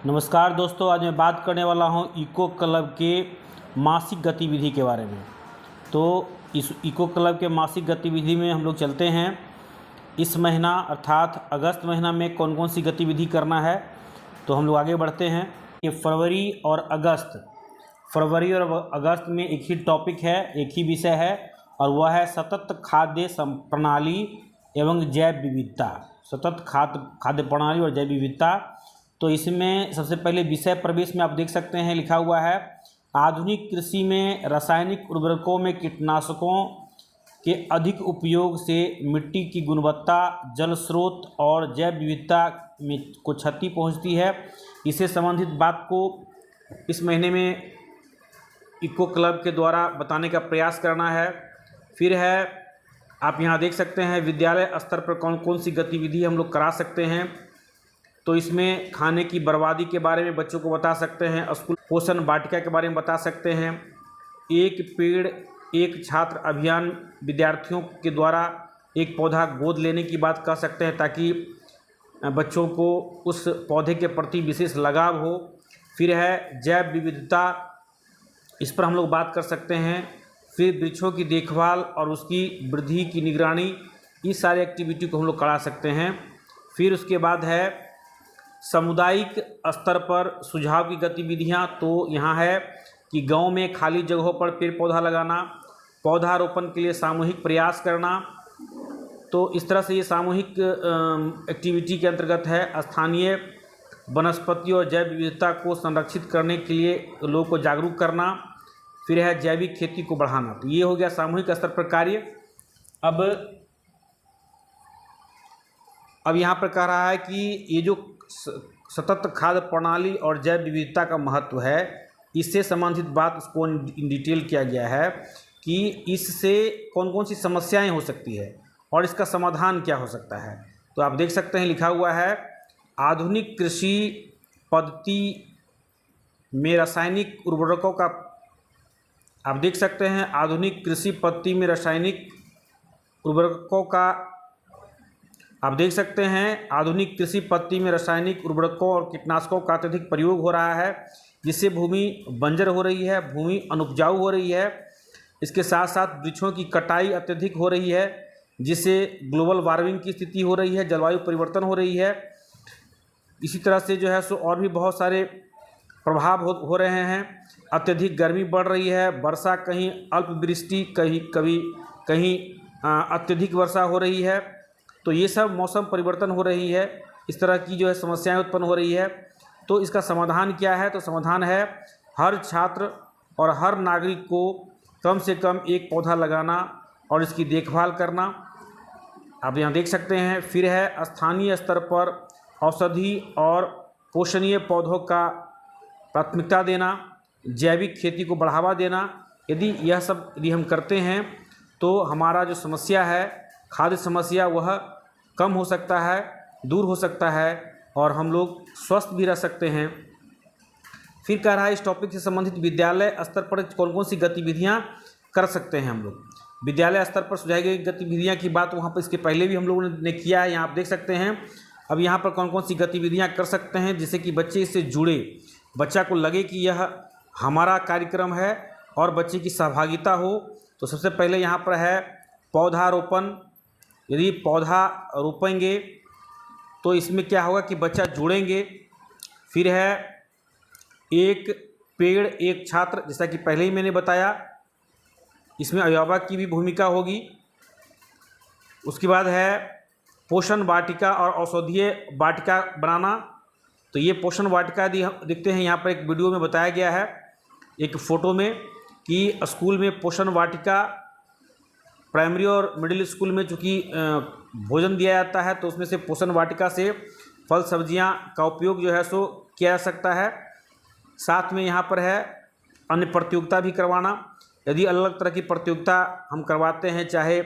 नमस्कार दोस्तों, आज मैं बात करने वाला हूं इको क्लब के मासिक गतिविधि के बारे में। तो इस इको क्लब के मासिक गतिविधि में हम लोग चलते हैं। इस महीना अर्थात अगस्त महीना में कौन कौन सी गतिविधि करना है, तो हम लोग आगे बढ़ते हैं। ये फरवरी और अगस्त में एक ही टॉपिक है, एक ही विषय है, और वह है सतत खाद्य प्रणाली एवं जैव विविधता। सतत खाद्य प्रणाली और जैव विविधता। तो इसमें सबसे पहले विषय प्रवेश में आप देख सकते हैं लिखा हुआ है, आधुनिक कृषि में रासायनिक उर्वरकों में कीटनाशकों के अधिक उपयोग से मिट्टी की गुणवत्ता, जल स्रोत और जैव विविधता में को क्षति पहुंचती है। इससे संबंधित बात को इस महीने में इको क्लब के द्वारा बताने का प्रयास करना है। फिर है, आप यहाँ देख सकते हैं विद्यालय स्तर पर कौन कौन सी गतिविधि हम लोग करा सकते हैं। तो इसमें खाने की बर्बादी के बारे में बच्चों को बता सकते हैं, स्कूल पोषण वाटिका के बारे में बता सकते हैं, एक पेड़ एक छात्र अभियान विद्यार्थियों के द्वारा एक पौधा गोद लेने की बात कर सकते हैं, ताकि बच्चों को उस पौधे के प्रति विशेष लगाव हो। फिर है जैव विविधता, इस पर हम लोग बात कर सकते हैं। फिर वृक्षों की देखभाल और उसकी वृद्धि की निगरानी, इस सारी एक्टिविटी को हम लोग करा सकते हैं। फिर उसके बाद है सामुदायिक स्तर पर सुझाव की गतिविधियां। तो यहाँ है कि गांव में खाली जगहों पर पेड़ पौधा लगाना, पौधारोपण के लिए सामूहिक प्रयास करना। तो इस तरह से ये सामूहिक एक्टिविटी के अंतर्गत है। स्थानीय वनस्पति और जैव विविधता को संरक्षित करने के लिए लोगों को जागरूक करना। फिर है जैविक खेती को बढ़ाना। तो ये हो गया सामूहिक स्तर पर कार्य। अब यहाँ पर कह रहा है कि ये जो सतत खाद्य प्रणाली और जैव विविधता का महत्व है, इससे संबंधित बात उसको इन डिटेल किया गया है कि इससे कौन कौन सी समस्याएं हो सकती है और इसका समाधान क्या हो सकता है। तो आप देख सकते हैं लिखा हुआ है, आधुनिक कृषि पद्धति में रासायनिक उर्वरकों का, आप देख सकते हैं आधुनिक कृषि पद्धति में रासायनिक उर्वरकों का, आप देख सकते हैं आधुनिक कृषि पद्धति में रासायनिक उर्वरकों और कीटनाशकों का अत्यधिक प्रयोग हो रहा है, जिससे भूमि बंजर हो रही है, भूमि अनुपजाऊ हो रही है। इसके साथ साथ वृक्षों की कटाई अत्यधिक हो रही है, जिससे ग्लोबल वार्मिंग की स्थिति हो रही है, जलवायु परिवर्तन हो रही है। इसी तरह से जो है सो और भी बहुत सारे प्रभाव हो रहे हैं। अत्यधिक गर्मी बढ़ रही है, वर्षा कहीं अल्पवृष्टि, कहीं अत्यधिक वर्षा हो रही है। तो ये सब मौसम परिवर्तन हो रही है, इस तरह की जो है समस्याएं उत्पन्न हो रही है। तो इसका समाधान क्या है? तो समाधान है हर छात्र और हर नागरिक को कम से कम एक पौधा लगाना और इसकी देखभाल करना। आप यहाँ देख सकते हैं। फिर है स्थानीय स्तर पर औषधि और पोषणीय पौधों का प्राथमिकता देना, जैविक खेती को बढ़ावा देना। यदि हम करते हैं तो हमारा जो समस्या है, खाद्य समस्या, वह कम हो सकता है, दूर हो सकता है और हम लोग स्वस्थ भी रह सकते हैं। फिर कह रहा है इस टॉपिक से संबंधित विद्यालय स्तर पर कौन कौन सी गतिविधियां कर सकते हैं हम लोग। विद्यालय स्तर पर सुझाई गई गतिविधियां की बात वहां पर इसके पहले भी हम लोगों ने किया है, यहाँ आप देख सकते हैं। अब यहाँ पर कौन कौन सी गतिविधियां कर सकते हैं जिससे कि बच्चे इससे जुड़े, बच्चा को लगे कि यह हमारा कार्यक्रम है और बच्चे की सहभागिता हो। तो सबसे पहले यहाँ पर है पौधारोपण। यदि पौधा रोपेंगे तो इसमें क्या होगा कि बच्चा जुड़ेंगे। फिर है एक पेड़ एक छात्र, जैसा कि पहले ही मैंने बताया, इसमें अभिभावक की भी भूमिका होगी। उसके बाद है पोषण वाटिका और औषधीय वाटिका बनाना। तो ये पोषण वाटिका देखते हैं यहाँ पर एक वीडियो में बताया गया है, एक फ़ोटो में, कि स्कूल में पोषण वाटिका, प्राइमरी और मिडिल स्कूल में चूँकि भोजन दिया जाता है, तो उसमें से पोषण वाटिका से फल सब्जियां का उपयोग जो है सो किया जा सकता है। साथ में यहाँ पर है अन्य प्रतियोगिता भी करवाना। यदि अलग अलग तरह की प्रतियोगिता हम करवाते हैं, चाहे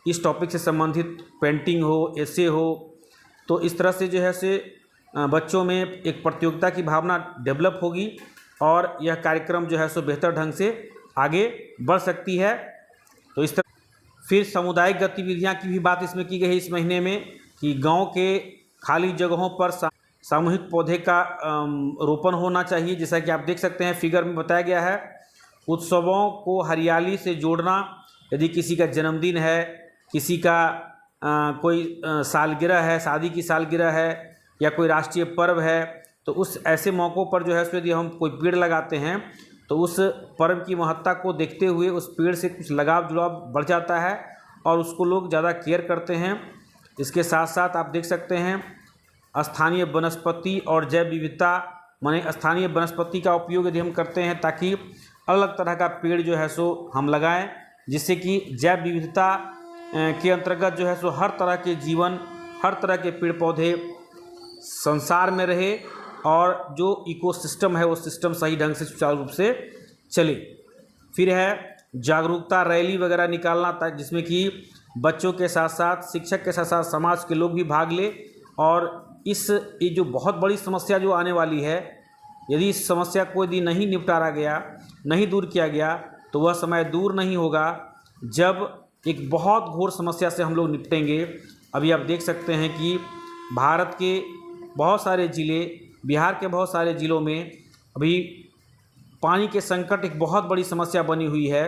इस टॉपिक से संबंधित पेंटिंग हो, एसे हो, तो इस तरह से जो है से बच्चों में एक प्रतियोगिता की भावना डेवलप होगी और यह कार्यक्रम जो है सो बेहतर ढंग से आगे बढ़ सकती है। तो इस तरह फिर सामुदायिक गतिविधियां की भी बात इसमें की गई है इस महीने में, कि गांव के खाली जगहों पर सामूहिक पौधे का रोपण होना चाहिए। जैसा कि आप देख सकते हैं फिगर में बताया गया है, उत्सवों को हरियाली से जोड़ना। यदि किसी का जन्मदिन है, किसी का कोई सालगिरह है, शादी की सालगिरह है, या कोई राष्ट्रीय पर्व है, तो उस ऐसे मौक़ों पर जो है सो यदि हम कोई पेड़ लगाते हैं तो उस पर्व की महत्ता को देखते हुए उस पेड़ से कुछ लगाव जुड़ाव बढ़ जाता है और उसको लोग ज़्यादा केयर करते हैं। इसके साथ साथ आप देख सकते हैं स्थानीय वनस्पति और जैव विविधता, माने स्थानीय वनस्पति का उपयोग यदि हम करते हैं ताकि अलग तरह का पेड़ जो है सो हम लगाएं, जिससे कि जैव विविधता के अंतर्गत जो है सो हर तरह के जीवन, हर तरह के पेड़ पौधे संसार में रहे और जो इकोसिस्टम है वो सिस्टम सही ढंग से सुचारू रूप से चले। फिर है जागरूकता रैली वगैरह निकालना था, जिसमें कि बच्चों के साथ साथ शिक्षक के साथ साथ समाज के लोग भी भाग ले। और ये जो बहुत बड़ी समस्या जो आने वाली है, यदि इस समस्या को यदि नहीं निपटारा गया, नहीं दूर किया गया, तो वह समय दूर नहीं होगा जब एक बहुत घोर समस्या से हम लोग निपटेंगे। अभी आप देख सकते हैं कि भारत के बहुत सारे ज़िले, बिहार के बहुत सारे ज़िलों में अभी पानी के संकट एक बहुत बड़ी समस्या बनी हुई है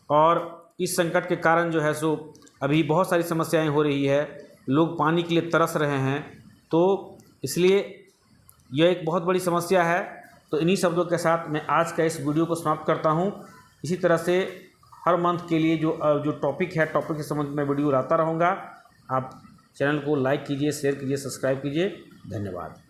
और इस संकट के कारण जो है सो अभी बहुत सारी समस्याएं हो रही है, लोग पानी के लिए तरस रहे हैं। तो इसलिए यह एक बहुत बड़ी समस्या है। तो इन्हीं शब्दों के साथ मैं आज का इस वीडियो को समाप्त करता हूं। इसी तरह से हर मंथ के लिए जो टॉपिक है, टॉपिक के संबंध में वीडियो लाता रहूँगा। आप चैनल को लाइक कीजिए, शेयर कीजिए, सब्सक्राइब कीजिए। धन्यवाद।